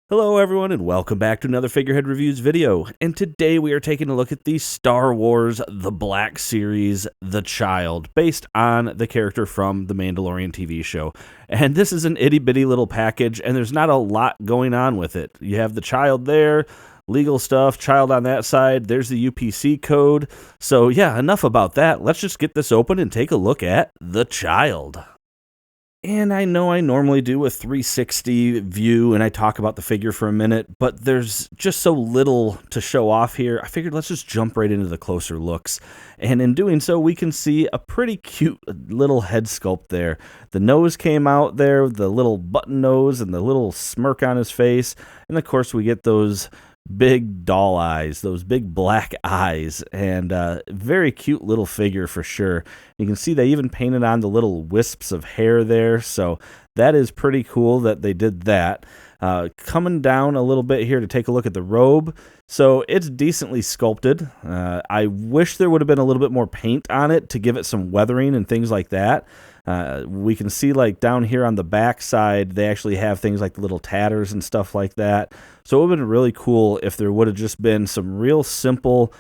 Hello everyone and welcome back to another Figurehead Reviews video, and today we are taking a look at the Star Wars The Black Series, The Child, based on the character from the Mandalorian TV show. And this is an itty-bitty little package, and there's not a lot going on with it. You have the child there, legal stuff, child on that side, there's the UPC code. So yeah, enough about that. Let's just get this open and take a look at The Child. And I know I normally do a 360 view and I talk about the figure for a minute, but there's just so little to show off here. I figured let's just jump right into the closer looks. And in doing so, we can see a pretty cute little head sculpt there. The nose came out there, the little button nose and the little smirk on his face. And of course, we get those big doll eyes, those big black eyes, and very cute little figure for sure. You can see they even painted on the little wisps of hair there, so that is pretty cool that they did that. Coming down a little bit here to take a look at the robe. So it's decently sculpted. I wish there would have been a little bit more paint on it to give it some weathering and things like that. We can see like down here on the back side, they actually have things like the little tatters and stuff like that. So it would have been really cool if there would have just been some real simple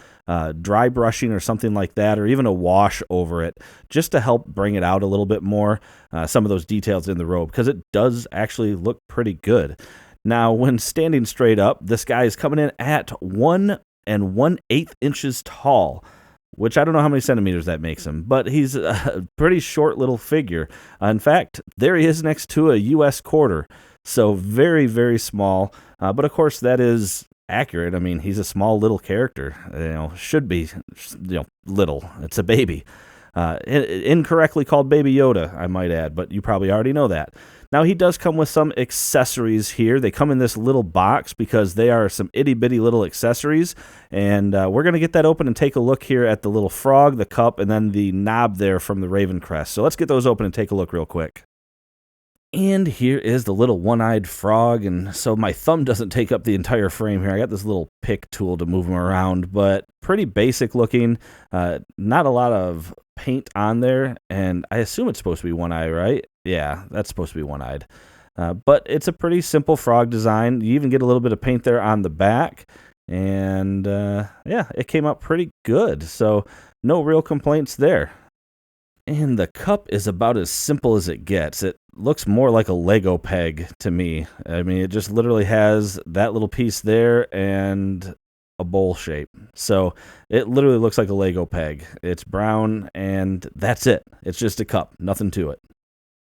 dry brushing or something like that, or even a wash over it, just to help bring it out a little bit more, some of those details in the robe, because it does actually look pretty good. Now, when standing straight up, this guy is coming in at 1 1/8 inches tall, which I don't know how many centimeters that makes him, but he's a pretty short little figure. In fact, there he is next to a U.S. quarter, so very, very small, but of course that is accurate. I mean, he's a small little character, should be, little. It's a baby. Incorrectly called Baby Yoda, I might add, but you probably already know that. Now, he does come with some accessories here. They come in this little box because they are some itty-bitty little accessories, and we're going to get that open and take a look here at the little frog, the cup, and then the knob there from the Raven crest. So let's get those open and take a look real quick. And here is the little one-eyed frog, and so my thumb doesn't take up the entire frame here. I got this little pick tool to move him around, but pretty basic looking. Not a lot of paint on there, and I assume it's supposed to be one eye, right? Yeah, that's supposed to be one-eyed. But it's a pretty simple frog design. You even get a little bit of paint there on the back, and yeah, it came out pretty good. So no real complaints there. And the cup is about as simple as it gets. It looks more like a Lego peg to me. I mean, it just literally has that little piece there and a bowl shape. So it literally looks like a Lego peg. It's brown and that's it. It's just a cup, nothing to it.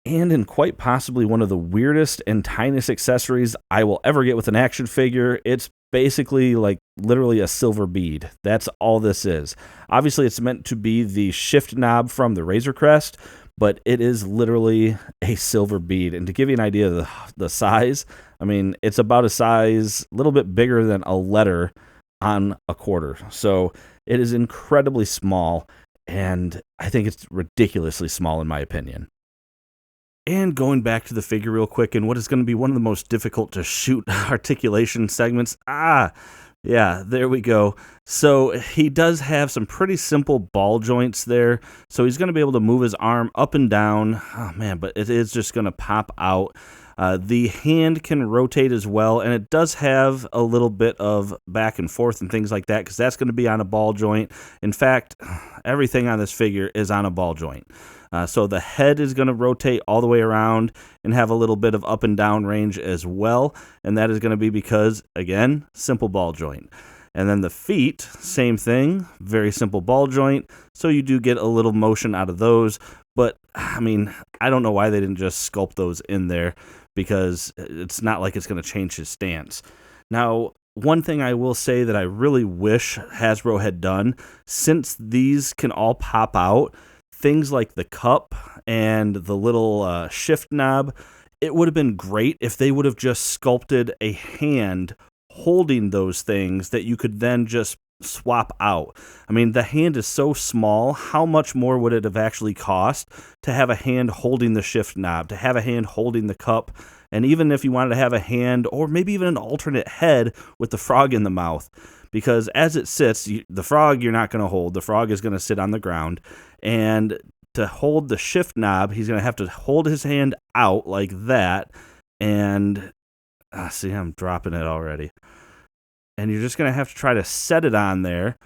And in quite possibly one of the weirdest and tiniest accessories I will ever get with an action figure, it's basically like literally a silver bead. That's all this is. Obviously, it's meant to be the shift knob from the Razor Crest, but it is literally a silver bead. And to give you an idea of the size, I mean, it's about a size a little bit bigger than a letter on a quarter. So it is incredibly small, and I think it's ridiculously small in my opinion. And going back to the figure real quick, and what is going to be one of the most difficult to shoot articulation segments. Yeah, there we go. So he does have some pretty simple ball joints there. So he's going to be able to move his arm up and down. Oh man, but it is just going to pop out. The hand can rotate as well, and it does have a little bit of back and forth and things like that, because that's going to be on a ball joint. In fact, everything on this figure is on a ball joint. So the head is going to rotate all the way around and have a little bit of up and down range as well. And that is going to be because, again, simple ball joint. And then the feet, same thing, very simple ball joint. So you do get a little motion out of those. But, I mean, I don't know why they didn't just sculpt those in there, because it's not like it's going to change his stance. Now, one thing I will say that I really wish Hasbro had done, since these can all pop out, things like the cup and the little shift knob, it would have been great if they would have just sculpted a hand holding those things that you could then just swap out. I mean, the hand is so small. How much more would it have actually cost to have a hand holding the shift knob, to have a hand holding the cup, and even if you wanted to have a hand or maybe even an alternate head with the frog in the mouth? Because as it sits, the frog you're not going to hold. The frog is going to sit on the ground. And to hold the shift knob, he's going to have to hold his hand out like that. And See, I'm dropping it already. And you're just going to have to try to set it on there.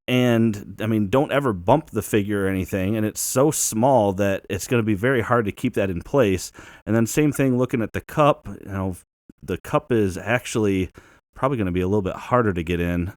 And, I mean, don't ever bump the figure or anything. And it's so small that it's going to be very hard to keep that in place. And then same thing looking at the cup. You know, the cup is actually probably going to be a little bit harder to get in.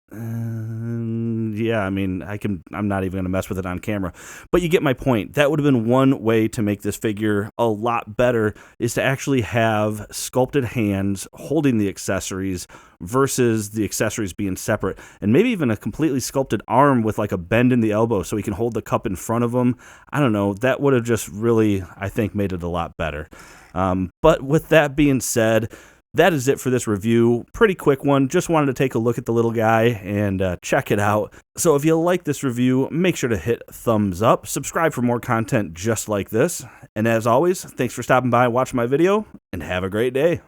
Yeah, I mean, I'm not even going to mess with it on camera. But you get my point. That would have been one way to make this figure a lot better, is to actually have sculpted hands holding the accessories versus the accessories being separate. And maybe even a completely sculpted arm with like a bend in the elbow so he can hold the cup in front of him. I don't know. That would have just really, I think, made it a lot better. But with that being said, that is it for this review. Pretty quick one. Just wanted to take a look at the little guy and check it out. So if you like this review, make sure to hit thumbs up. Subscribe for more content just like this. And as always, thanks for stopping by and watching my video, and have a great day.